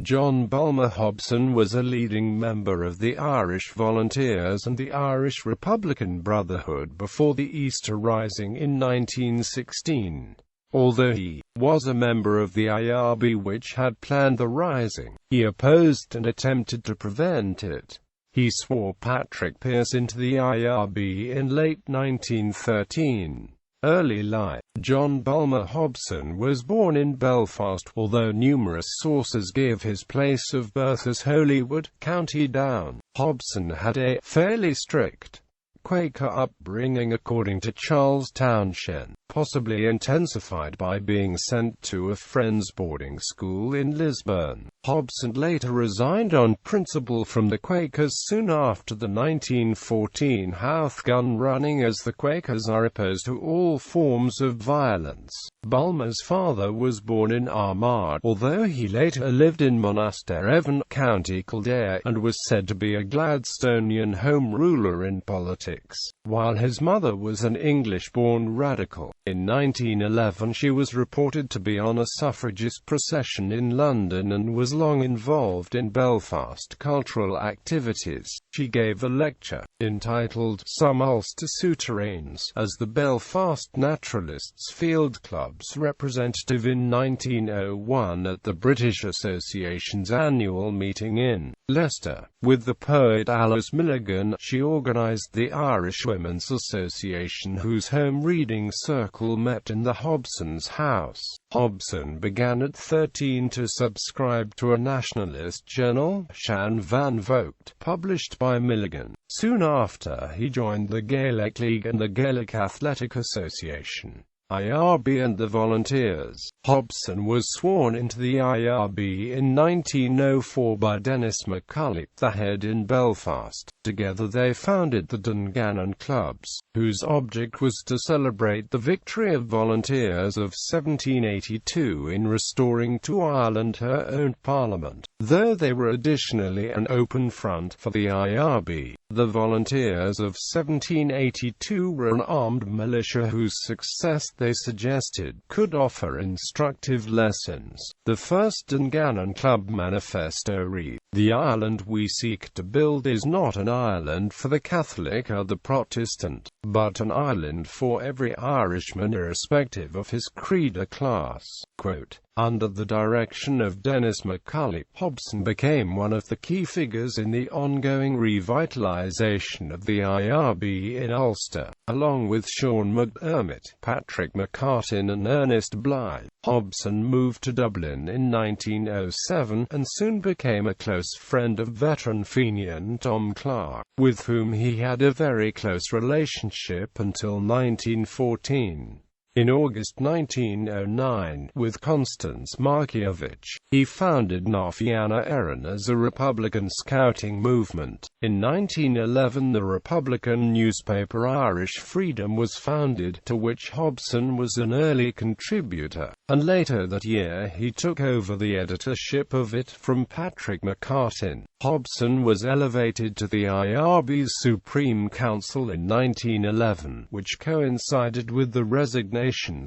John Bulmer Hobson was a leading member of the Irish Volunteers and the Irish Republican Brotherhood before the Easter Rising in 1916. Although he was a member of the IRB which had planned the rising, he opposed and attempted to prevent it. He swore Patrick Pearse into the IRB in late 1913. Early life. John Bulmer Hobson was born in Belfast, although numerous sources give his place of birth as Holywood, County Down. Hobson had a fairly strict Quaker upbringing according to Charles Townshend, possibly intensified by being sent to a friend's boarding school in Lisburn. Hobson later resigned on principle from the Quakers soon after the 1914 Howth gun running, as the Quakers are opposed to all forms of violence. Bulmer's father was born in Armagh, although he later lived in Monasterevin, County Kildare, and was said to be a Gladstonian Home Ruler in politics, while his mother was an English-born radical. In 1911 she was reported to be on a suffragist procession in London and was long involved in Belfast cultural activities. She gave a lecture, entitled Some Ulster Souterrains, as the Belfast Naturalists Field Club's representative in 1901 at the British Association's annual meeting in Leicester. With the poet Alice Milligan, she organised the Irish Women's Association, whose home reading circle met in the Hobsons' house. Hobson began at 13 to subscribe to a nationalist journal, Shan Van Vogt, published by Milligan. Soon after, he joined the Gaelic League and the Gaelic Athletic Association, IRB, and the Volunteers. Hobson was sworn into the IRB in 1904 by Denis McCullagh, the head in Belfast. Together they founded the Dungannon Clubs, whose object was to celebrate the victory of Volunteers of 1782 in restoring to Ireland her own parliament, though they were additionally an open front for the IRB. The Volunteers of 1782 were an armed militia whose success, they suggested, could offer instructive lessons. The first Dungannon Club manifesto read, "The Ireland we seek to build is not an Ireland for the Catholic or the Protestant, but an Ireland for every Irishman irrespective of his creed or class." Quote, under the direction of Denis McCullagh, Hobson became one of the key figures in the ongoing revitalisation of the IRB in Ulster, along with Sean McDermott, Patrick McCartin and Ernest Blythe. Hobson moved to Dublin in 1907, and soon became a close friend of veteran Fenian Tom Clark, with whom he had a very close relationship until 1914. In August 1909, with Constance Markievicz, he founded Nafiana Éireann as a Republican scouting movement. In 1911 the Republican newspaper Irish Freedom was founded, to which Hobson was an early contributor, and later that year he took over the editorship of it from Patrick McCartin. Hobson was elevated to the IRB's Supreme Council in 1911, which coincided with the resignations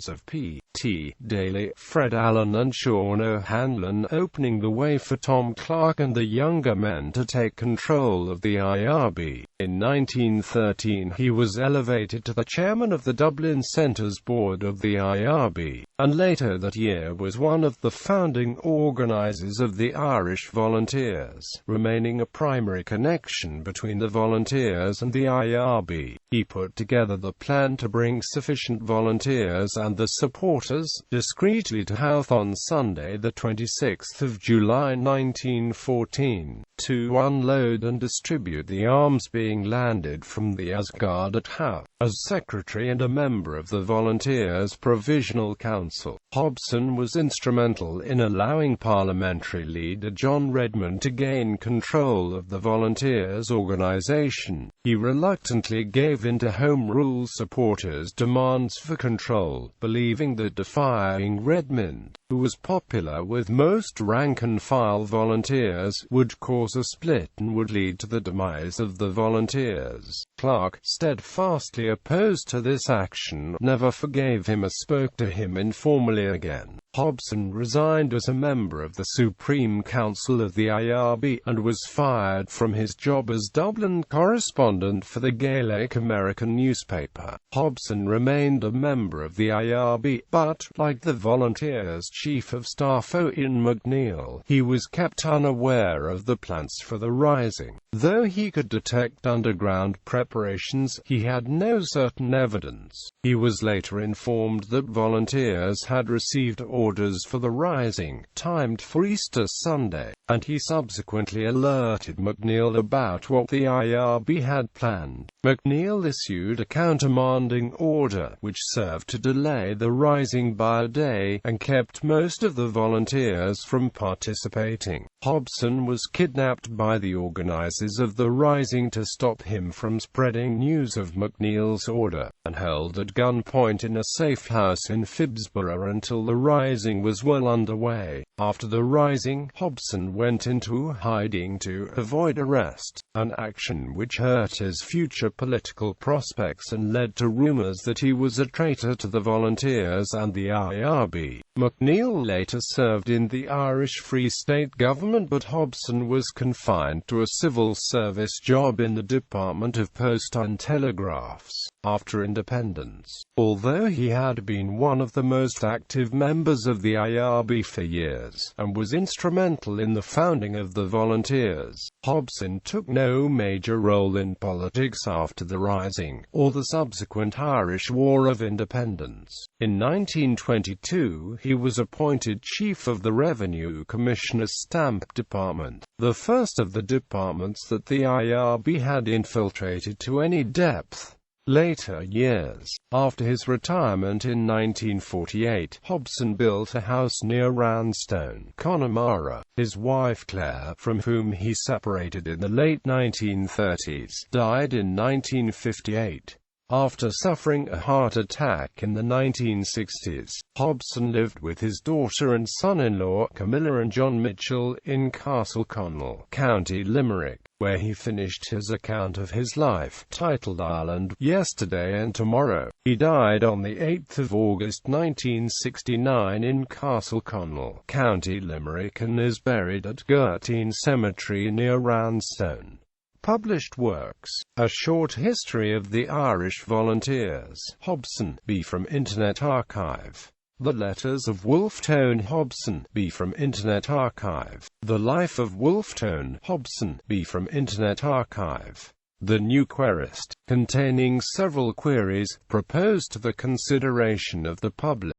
of P.T. Daly, Fred Allen and Sean O'Hanlon, opening the way for Tom Clark and the younger men to take control of the IRB. In 1913 he was elevated to the chairman of the Dublin Centre's board of the IRB, and later that year was one of the founding organisers of the Irish Volunteers, remaining a primary connection between the Volunteers and the IRB. He put together the plan to bring sufficient volunteers and the supporters discreetly to Howth on Sunday, the 26th of July 1914, to unload and distribute the arms being landed from the Asgard at Howth. As secretary and a member of the Volunteers Provisional Council, Hobson was instrumental in allowing parliamentary leader John Redmond to gain control of the Volunteers organisation. He reluctantly gave in to Home Rule supporters' demands for control, believing that defying Redmond who was popular with most rank-and-file volunteers, would cause a split and would lead to the demise of the volunteers. Clark, steadfastly opposed to this action, never forgave him or spoke to him informally again. Hobson resigned as a member of the Supreme Council of the IRB, and was fired from his job as Dublin correspondent for the Gaelic American newspaper. Hobson remained a member of the IRB, but, like the Volunteers' Chief of Staff Owen McNeill, he was kept unaware of the plans for the rising. Though he could detect underground preparations, he had no certain evidence. He was later informed that volunteers had received orders for the rising, timed for Easter Sunday, and he subsequently alerted McNeill about what the IRB had planned. McNeill issued a countermanding order, which served to delay the rising by a day, and kept most of the volunteers from participating. Hobson was kidnapped by the organizers of the rising to stop him from spreading news of McNeill's order, and held at gunpoint in a safe house in Phibsborough until the rising was well underway. After the rising, Hobson went into hiding to avoid arrest, an action which hurt his future political prospects and led to rumors that he was a traitor to the volunteers and the IRB. McNeill later served in the Irish Free State government, but Hobson was confined to a civil service job in the Department of Post and Telegraphs after independence. Although he had been one of the most active members of the IRB for years, and was instrumental in the founding of the Volunteers, Hobson took no major role in politics after the rising, or the subsequent Irish War of Independence. In 1922, he was appointed Chief of the Revenue Commissioner's Stamp Department, the first of the departments that the IRB had infiltrated to any depth. Later years, after his retirement in 1948, Hobson built a house near Roundstone, Connemara. His wife Claire, from whom he separated in the late 1930s, died in 1958. After suffering a heart attack in the 1960s, Hobson lived with his daughter and son-in-law, Camilla and John Mitchell, in Castle Connell, County Limerick, where he finished his account of his life, titled Ireland, Yesterday and Tomorrow. He died on the 8th of August 1969 in Castle Connell, County Limerick, and is buried at Gurteen Cemetery near Roundstone. Published works: A Short History of the Irish Volunteers, Hobson, B. from Internet Archive. The Letters of Wolfetone Hobson, B. from Internet Archive. The Life of Wolfetone Hobson, B. from Internet Archive. The New Querist, containing several queries, proposed to the consideration of the public.